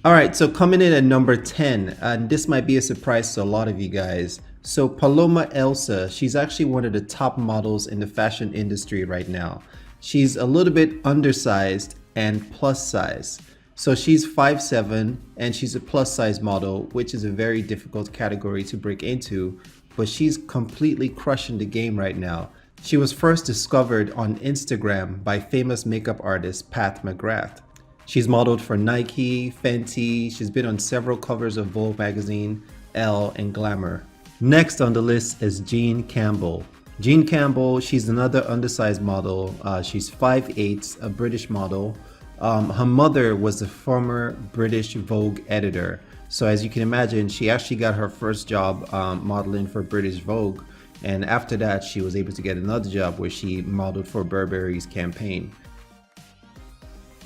All right, so coming in at number 10, and this might be a surprise to a lot of you guys. So Paloma Elsa, she's actually one of the top models in the fashion industry right now. She's a little bit undersized and plus size. So she's 5'7" and she's a plus size model, which is a very difficult category to break into, but she's completely crushing the game right now. She was first discovered on Instagram by famous makeup artist Pat McGrath. She's modeled for Nike, Fenty. She's been on several covers of Vogue magazine, Elle, and Glamour. Next on the list is Jean Campbell. Jean Campbell, she's another undersized model. She's 5'8", a British model. Her mother was a former British Vogue editor. So as you can imagine, she actually got her first job modeling for British Vogue. And after that, she was able to get another job where she modeled for Burberry's campaign.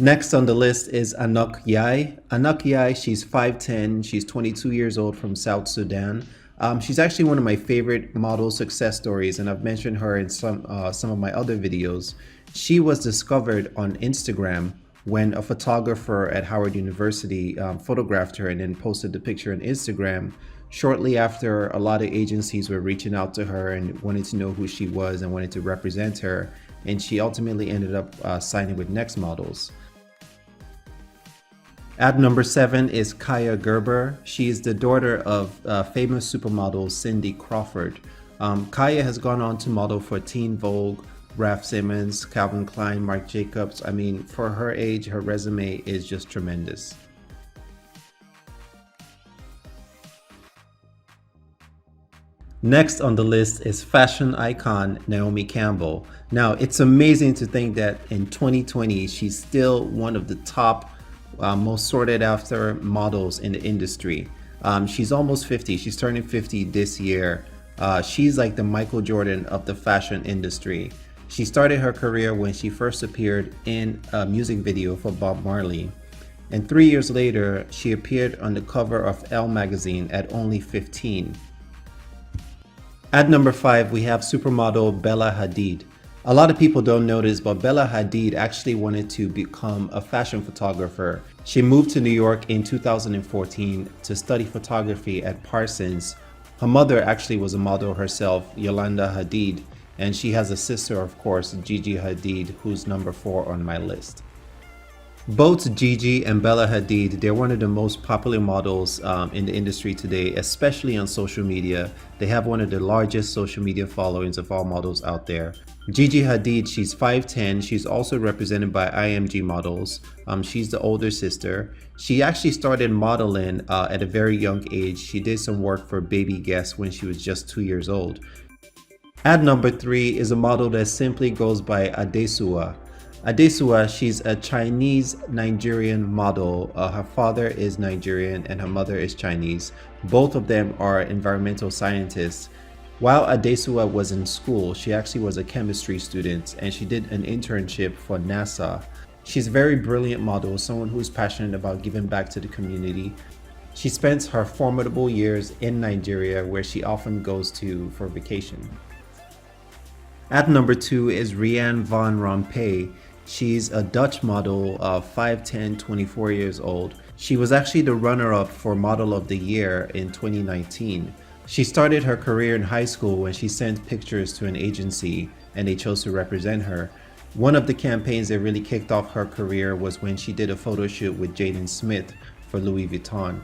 Next on the list is Anok Yai. Anok Yai, she's 5'10", she's 22 years old from South Sudan. She's actually one of my favorite model success stories, and I've mentioned her in some of my other videos. She was discovered on Instagram when a photographer at Howard University photographed her and then posted the picture on Instagram. Shortly after, a lot of agencies were reaching out to her and wanted to know who she was and wanted to represent her, and she ultimately ended up signing with Next Models. At number 7 is Kaia Gerber. She is the daughter of famous supermodel Cindy Crawford. Kaia has gone on to model for Teen Vogue, Raf Simons, Calvin Klein, Marc Jacobs. I mean, for her age, her resume is just tremendous. Next on the list is fashion icon Naomi Campbell. Now, it's amazing to think that in 2020, she's still one of the top most sorted after models in the industry. She's almost 50. She's turning 50 this year. She's like the Michael Jordan of the fashion industry. She started her career when she first appeared in a music video for Bob Marley. And 3 years later, she appeared on the cover of Elle magazine at only 15. At number 5, we have supermodel Bella Hadid. A lot of people don't know this, but Bella Hadid actually wanted to become a fashion photographer. She moved to New York in 2014 to study photography at Parsons. Her mother actually was a model herself, Yolanda Hadid, and she has a sister, of course, Gigi Hadid, who's number 4 on my list. Both Gigi and Bella Hadid, they're one of the most popular models in the industry today, especially on social media. They have one of the largest social media followings of all models out there. Gigi Hadid, she's 5'10". She's also represented by IMG Models. She's the older sister. She actually started modeling at a very young age. She did some work for Baby Guess when she was just 2 years old. At number 3 is a model that simply goes by Adesua. Adesua, she's a Chinese-Nigerian model. Her father is Nigerian and her mother is Chinese. Both of them are environmental scientists. While Adesua was in school, she actually was a chemistry student and she did an internship for NASA. She's a very brilliant model, someone who's passionate about giving back to the community. She spends her formidable years in Nigeria, where she often goes to for vacation. At number 2 is Rianne van Rompuy. She's a Dutch model of 5'10", 24 years old. She was actually the runner-up for Model of the Year in 2019. She started her career in high school when she sent pictures to an agency and they chose to represent her. One of the campaigns that really kicked off her career was when she did a photo shoot with Jaden Smith for Louis Vuitton.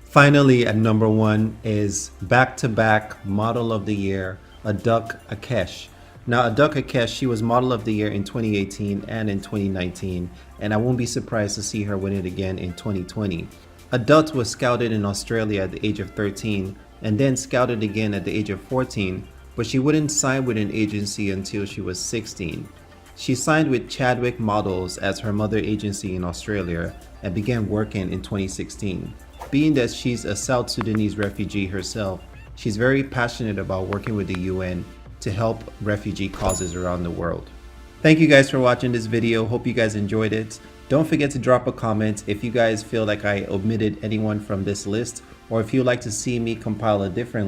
Finally, at number 1 is back-to-back Model of the Year, Aduk Akesh. Now, Aduk Akesh, she was Model of the Year in 2018 and in 2019, and I won't be surprised to see her win it again in 2020. Aduk was scouted in Australia at the age of 13 and then scouted again at the age of 14, but she wouldn't sign with an agency until she was 16. She signed with Chadwick Models as her mother agency in Australia and began working in 2016. Being that she's a South Sudanese refugee herself, she's very passionate about working with the UN to help refugee causes around the world. Thank you guys for watching this video. Hope you guys enjoyed it. Don't forget to drop a comment if you guys feel like I omitted anyone from this list, or if you'd like to see me compile a different